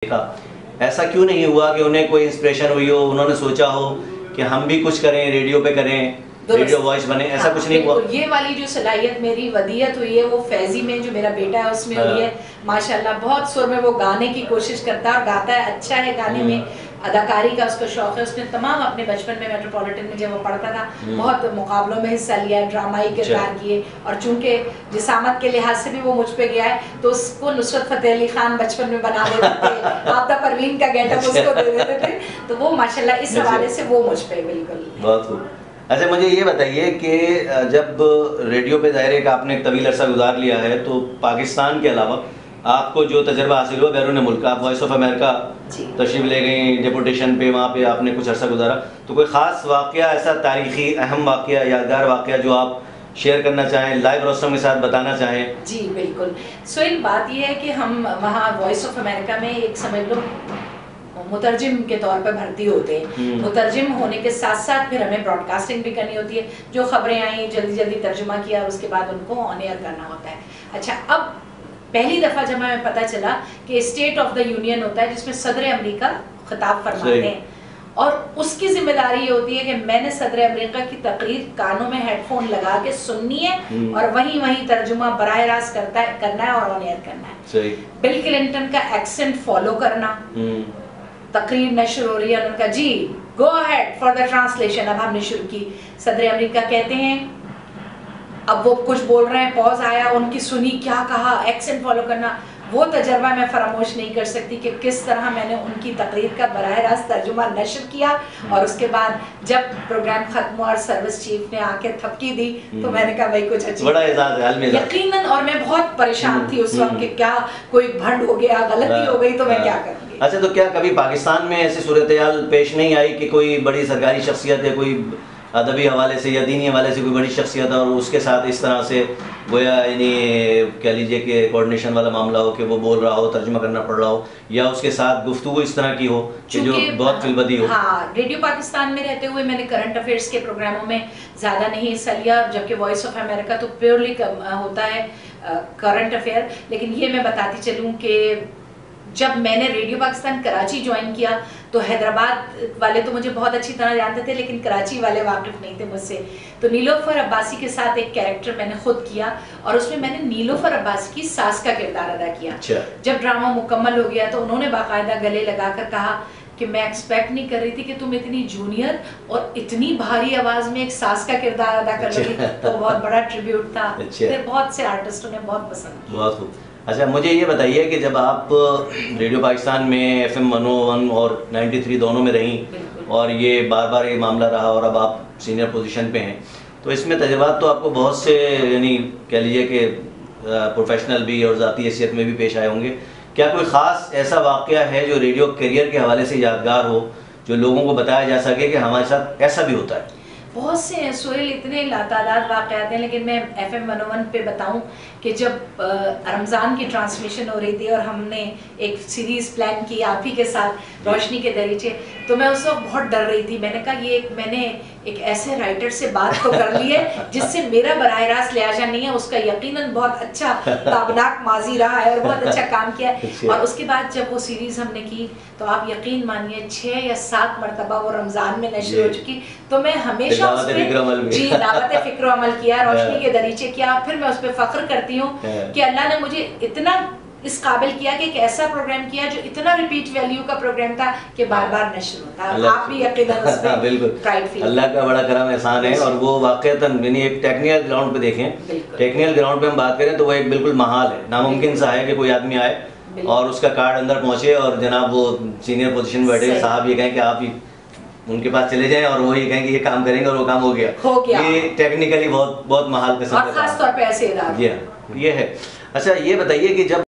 देखा, ऐसा क्यों नहीं हुआ कि उन्हें कोई इंस्पिरेशन हुई हो, उन्होंने सोचा हो कि हम भी कुछ करें, रेडियो पे करें, रेडियो वॉइस बने, ऐसा हाँ, कुछ नहीं हुआ? ये वाली जो सलाहियत मेरी वदियत हुई है वो फैजी में, जो मेरा बेटा है उसमें हुई है। माशाल्लाह बहुत सुर में वो गाने की कोशिश करता है और गाता है, अच्छा है गाने में, अदाकारी का उसको शौक है। उसने तमाम अपने बचपन में मेट्रोपॉलिटन में जब वो पढ़ता था बहुत मुकाबलों में हिस्सा लिया, ड्रामाई किरदार किए, और चूंकि जिसामत के लिहाज से भी वो मुझ पे गया है तो उसको नुसरत फतेह अली खान बचपन में बना देते थे, आपदा परवीन का गेटअप उसको दे देते थे, तो वो माशाल्लाह इस हवाले से वो मुझ पे बिल्कुल। बहुत खूब। अच्छा, मुझे ये बताइए कि जब रेडियो पे ज़ाहिर है कि आपने एक तवील अरसा गुजार लिया है, तो पाकिस्तान के अलावा आपको जो तजर्बा हासिल हुआ बैरून मुल्क, आप वॉइस ऑफ अमेरिका तशरीफ ले गई डेपुटेशन पे, वहाँ पे आपने कुछ अरसा गुजारा, तो कोई ख़ास वाक़या, ऐसा तारीख़ी अहम वाक़या, यादगार वाक़या जो आप शेयर करना चाहें, लाइव रोस्टम के साथ बताना चाहें? जी बिल्कुल। सोहेल, बात यह है कि हम वहाँ वॉइस ऑफ अमेरिका में एक समझ लो मुतरजिम के तौर पर भर्ती होते हैं। मुतरजिम होने के साथ साथ फिर हमें ब्रॉडकास्टिंग भी करनी होती है, जो खबरें आई जल्दी जल्दी तर्जुमा किया और उसके बाद उनको ऑन एयर करना होता है। अच्छा, अब पहली दफ़ा जब हमें पता चला कि स्टेट ऑफ द यूनियन होता है जिसमें सदर अमेरिका खिताब फरमाते हैं, और उसकी जिम्मेदारी ये होती है कि मैंने सदर अमेरिका की तकरीर कानों में हेडफोन लगा के सुननी है और वहीं तर्जुमा बराह रास्त करना है और ऑन एयर करना है। बिल क्लिंटन का एक्सेंट फॉलो करना, तकरीर नशर हो रही है, उनका जी go ahead for the translation, अब हमने शुरू की। सदर अमेरिका कहते हैं, अब वो कुछ बोल रहे हैं, पॉज आया, उनकी सुनी, क्या कहा, एक्सेंट फॉलो करना, वो तजर्बा मैं फरामोश नहीं कर सकती कि किस तरह मैंने उनकी तकरीर का बराह रास्त तर्जुमा नशर किया, और उसके बाद जब प्रोग्राम खत्म हुआ और सर्विस चीफ ने आके थपकी दी तो मैंने कहा भाई कुछ अच्छी बड़ा एजाज़ है यकीनन, और मैं बहुत परेशान थी उस वक्त कि क्या कोई भंड हो गया, गलती हो गई तो मैं क्या करूँगी। अच्छा, तो क्या कभी पाकिस्तान में ऐसी सूरत हाल पेश नहीं आई कि कोई बड़ी सरकारी शख्सियत है, कोई अदबी हवाले से या दीनी हवाले से कोई बड़ी शख्सियत है और उसके साथ इस तरह से गोया यानी कह लीजिए कि कोऑर्डिनेशन वाला मामला हो कि वो बोल रहा हो, तर्जुमा करना पड़ रहा हो, या उसके साथ गुफ्तगू इस तरह की हो कि जो बहुत फिलबदी हो? हाँ, रेडियो पाकिस्तान में रहते हुए मैंने करंट अफेयर्स के प्रोग्रामों में ज़्यादा नहीं हिस्सा लिया, जबकि वॉइस ऑफ अमेरिका तो प्योरली होता है करंट अफेयर। लेकिन ये मैं बताती चलूँ कि जब मैंने रेडियो पाकिस्तान कराची ज्वाइन किया तो हैदराबाद वाले तो मुझे बहुत अच्छी तरह जानते थे, लेकिन कराची वाले वाकिफ नहीं थे मुझसे। तो नीलोफर अब्बासी के साथ एक कैरेक्टर मैंने खुद किया और उसमें मैंने नीलोफर अब्बासी की सास का किरदार अदा किया। जब ड्रामा मुकम्मल हो गया तो उन्होंने बाकायदा गले लगाकर कहा कि मैं एक्सपेक्ट नहीं कर रही थी कि तुम इतनी जूनियर और इतनी भारी आवाज में एक सास का किरदार अदा कर लोगी, तो बहुत बड़ा ट्रिब्यूट था। फिर बहुत से आर्टिस्टों ने बहुत पसंद किया। बहुत खूब। अच्छा, मुझे ये बताइए कि जब आप रेडियो पाकिस्तान में FM 101 और 93 दोनों में रहीं और ये बार बार ये मामला रहा और अब आप सीनियर पोजीशन पे हैं, तो इसमें तजुर्बात तो आपको बहुत से यानी कह लीजिए कि प्रोफेशनल भी और ज़ाती हैसियत में भी पेश आए होंगे। क्या कोई ख़ास ऐसा वाक़या है जो रेडियो करियर के हवाले से यादगार हो, जो लोगों को बताया जा सके कि हमारे साथ ऐसा भी होता है? बहुत से हैं सोहेल, इतने लातादाद वाक़यात हैं, लेकिन मैं FM 101 पे बताऊं कि जब रमज़ान की ट्रांसमिशन हो रही थी और हमने एक सीरीज़ प्लान की आप ही के साथ रोशनी के दरीचे, तो मैं उस वक्त बहुत डर रही थी। मैंने कहा मैंने एक ऐसे राइटर से बात तो कर ली है जिससे मेरा बराह रास्त लिहाजा नहीं है, उसका यकीनन बहुत अच्छा ताबनाक माजी रहा है और बहुत अच्छा काम किया है। और उसके बाद जब वो सीरीज़ हमने की तो आप यकीन मानिए 6 या 7 मरतबा वो रमज़ान में नशर हो चुकी, तो मैं हमेशा दावत फ़िक्र अमल किया, रोशनी के दरीचे किया, फिर मैं उस पर फ़ख्र करती हूँ कि अल्लाह ने मुझे इतना इस काबिल किया कि एक ऐसा प्रोग्राम किया जो इतना रिपीट वैल्यू का प्रोग्राम था कि बार बार नशर होता है। आप भी यकीनन उस पे बिल्कुल प्राइड फील, अल्लाह का बड़ा करम एहसान है। और वो वाक़तन यानी एक टेक्निकल ग्राउंड पे देखें, टेक्निकल ग्राउंड पे हम बात करें तो वो एक बिल्कुल महाल है, नामुमकिन सा है कि कोई आदमी आए और उसका कार्ड अंदर पहुँचे और जनाब वो सीनियर पोजीशन में बैठे साहब ये कहें कि आप ही उनके पास चले जाएं और वो ये कहें कि ये काम करेंगे और वो काम हो गया। ये टेक्निकली बहुत बहुत महाल किस्म का, खास तौर पे ऐसे ये है। अच्छा, ये बताइए कि जब